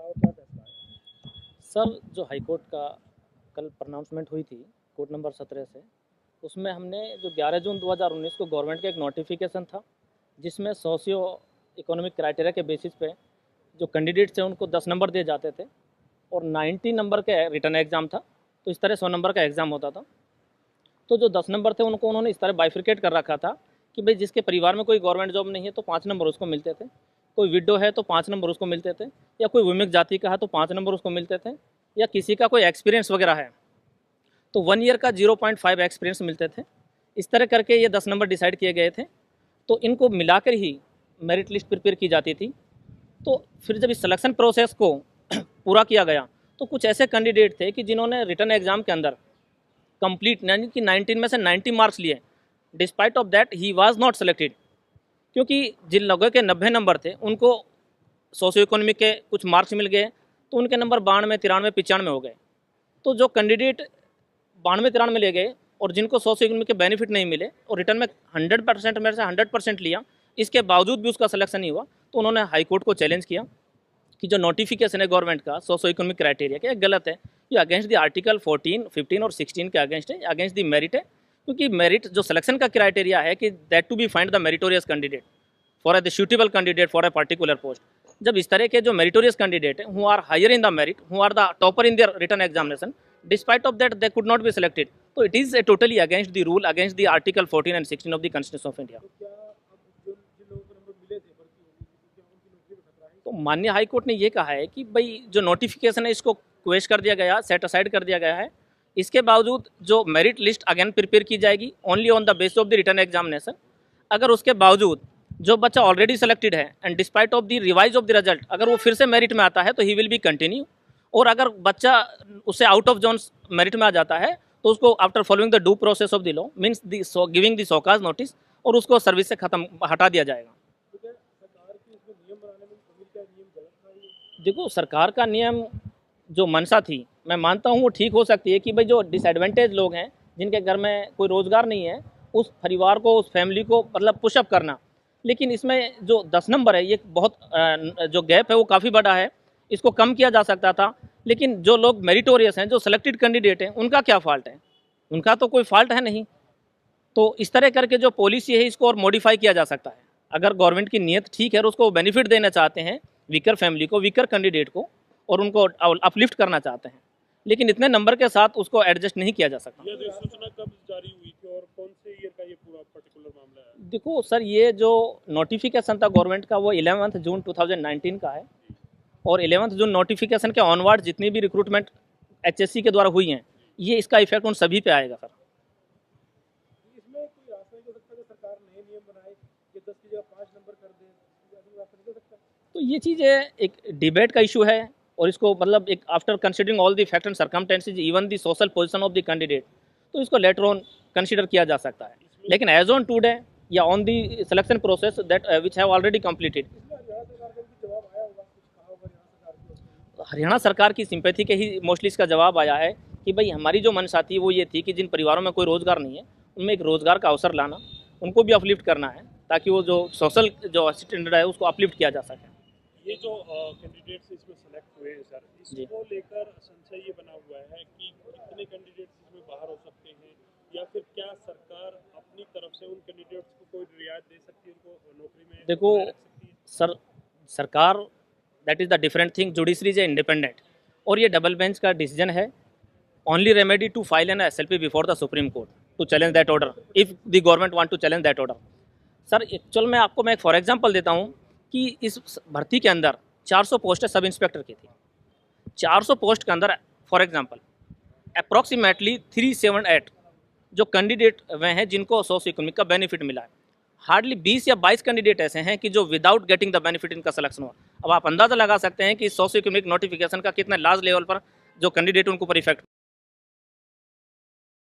और क्या फैसला है? सर, जो हाई कोर्ट का कल प्रोनाउंसमेंट हुई थी कोर्ट नंबर 17 से, उसमें हमने जो 11 जून 2019 को गवर्नमेंट का एक नोटिफिकेशन था, जिसमें सोशियो इकोनॉमिक क्राइटेरिया के बेसिस पे जो कैंडिडेट्स हैं उनको 10 नंबर दिए जाते थे और 90 नंबर का रिटर्न एग्ज़ाम था, तो इस तरह 100 नंबर का एग्ज़ाम होता था। तो जो 10 नंबर थे उनको उन्होंने इस तरह बाइफिकेट कर रखा था कि भाई जिसके परिवार में कोई गवर्नमेंट जॉब नहीं है तो 5 नंबर उसको मिलते थे, कोई विडो है तो 5 नंबर उसको मिलते थे, या कोई विमुक्त जाति का है तो 5 नंबर उसको मिलते थे, या किसी का कोई एक्सपीरियंस वगैरह है तो 1 ईयर का 0.5 एक्सपीरियंस मिलते थे। इस तरह करके ये 10 नंबर डिसाइड किए गए थे, तो इनको मिलाकर ही मेरिट लिस्ट प्रिपेयर की जाती थी। तो फिर जब इस सिलेक्शन प्रोसेस को पूरा किया गया तो कुछ ऐसे कैंडिडेट थे कि जिन्होंने रिटर्न एग्ज़ाम के अंदर कंप्लीट यानी कि 19 में से 90 मार्क्स लिए, despite of that he was not selected, क्योंकि जिन लोगों के 90 नंबर थे उनको सोशियो इकोनॉमिक के कुछ मार्क्स मिल गए, तो उनके नंबर 92, 93, 95 हो गए। तो जो कैंडिडेट 92, 93 ले गए और जिनको सोशियो इकोनॉमिक के बेनिफिट नहीं मिले और रिटर्न में 100% में से 100% लिया, इसके बावजूद भी उसका सिलेक्शन नहीं हुआ, तो उन्होंने हाई कोर्ट को चैलेंज किया कि जो नोटिफिकेशन है गवर्नमेंट का सोशियो इकोनॉमिक क्राइटेरिया के गलत है, ये अगेंस्ट द आर्टिकल 14, 15 और 16 के अगेंस्ट है, अगेंस्ट द मेरिट है। क्योंकि मेरिट जो सिलेक्शन का क्राइटेरिया है कि that to be find the meritorious candidate for the suitable candidate for a particular post. जब इस तरह के जो मेरिटोरियस कैंडिडेट हैं who are higher in the merit, who are the topper in their written examination, despite of that they could not be selected, तो it is totally against the rule, against the article 14 and 16 of the constitution of India. तो क्या अब जिन लोगों को number मिले थे भर्ती होगी तो क्या उनकी नौकरी में खतरा है? तो माननीय हाई कोर्ट ने ये कहा है कि भाई जो नोटिफिकेशन है इसको क्वेश कर दिया गया, सेट असाइड कर दिया गया है। इसके बावजूद जो मेरिट लिस्ट अगेन प्रिपेयर की जाएगी only on the basis of the return examination. अगर उसके बावजूद जो बच्चा ऑलरेडी सेलेक्टेड है and despite of the revise of the result अगर वो फिर से मेरिट में आता है तो ही विल बी कंटिन्यू, और अगर बच्चा उससे आउट ऑफ जोन मेरिट में आ जाता है तो उसको after following the due process of the law means giving the show cause notice और उसको सर्विस से खत्म हटा दिया जाएगा। तो क्या सरकार की इसमें नियम बनाने में कभी क्या नियम गलत था ये? देखो, सरकार का नियम जो मंशा थी मैं मानता हूँ वो ठीक हो सकती है कि भाई जो डिसएडवांटेज लोग हैं जिनके घर में कोई रोज़गार नहीं है उस परिवार को, उस फैमिली को मतलब पुशअप करना, लेकिन इसमें जो 10 नंबर है ये बहुत जो गैप है वो काफ़ी बड़ा है, इसको कम किया जा सकता था। लेकिन जो लोग मेरिटोरियस हैं, जो सेलेक्टेड कैंडिडेट हैं, उनका क्या फ़ाल्ट है? उनका तो कोई फ़ाल्ट है नहीं। तो इस तरह करके जो पॉलिसी है इसको और मॉडिफाई किया जा सकता है। अगर गवर्नमेंट की नीयत ठीक है और उसको बेनिफिट देना चाहते हैं वीकर फैमिली को, वीकर कैंडिडेट को, और उनको अपलिफ्ट करना चाहते हैं, लेकिन इतने नंबर के साथ उसको एडजस्ट नहीं किया जा सकता। ये अधिसूचना कब जारी हुई थी और कौन से ईयर का ये पूरा पर्टिकुलर मामला है? देखो सर, ये जो नोटिफिकेशन था गवर्नमेंट का वो 11 जून 2019 का है, और 11 जून नोटिफिकेशन के ऑनवर्ड जितनी भी रिक्रूटमेंट एचएससी के द्वारा हुई हैं ये इसका इफेक्ट उन सभी पे आएगा सर। इसमें कोई रास्ता नहीं हो सकता कि सरकार नए नियम बनाए कि 10 की जगह 5 नंबर कर दे, ऐसा रास्ता नहीं हो सकता? तो ये चीज़ एक डिबेट का इशू है, और इसको मतलब एक after considering all the fact and circumstances even the social position of the candidate, तो इसको लेटर ऑन कंसीडर किया जा सकता है। लेकिन एज ऑन टुडे या on the selection process that which have already completed, इसमें हरियाणा हरियाणा सरकार का भी जवाब आया होगा कुछ कहा होगा हरियाणा सरकार को? सरकार की सिंपैथी के ही मोस्टली इसका जवाब आया है कि भाई हमारी जो मंशा थी वो ये थी कि जिन परिवारों में कोई रोज़गार नहीं है उनमें एक रोज़गार का अवसर लाना, उनको भी अपलिफ्ट करना है ताकि वो जो सोशल जो स्टैंडर्ड है उसको अपलिफ्ट किया जा सके। ये जो कैंडिडेट्स इसमें सेलेक्ट हुए हैं सर, जी। इसको लेकर संशय ये बना हुआ है कि कितने कैंडिडेट्स इसमें बाहर हो सकते हैं, या फिर क्या सरकार अपनी तरफ से उन कैंडिडेट्स को कोई रियायत दे सकती है, उनको नौकरी में देखो बनाए रख सकती है? सर, सरकार that is the different thing, judiciary is independent, और ये डबल बेंच का डिसीजन है। Only remedy to file an SLP before the supreme court to challenge that order if the government want to challenge that order. Sir actual में आपको मैं एक for example देता हूँ कि इस भर्ती के अंदर 400 पोस्टें सब इंस्पेक्टर की थी। 400 पोस्ट के अंदर फॉर एग्जांपल अप्रॉक्सीमेटली 378 जो कैंडिडेट वे हैं जिनको सोशो इकोनॉमिक का बेनिफिट मिला है। हार्डली 20 या 22 कैंडिडेट ऐसे हैं कि जो विदाउट गेटिंग द बेनिफिट इनका सिलेक्शन हुआ। अब आप अंदाज़ा लगा सकते हैं कि सोशो इकोनॉमिक नोटिफिकेशन का कितना लार्ज लेवल पर जो कैंडिडेट उनको पर इफेक्ट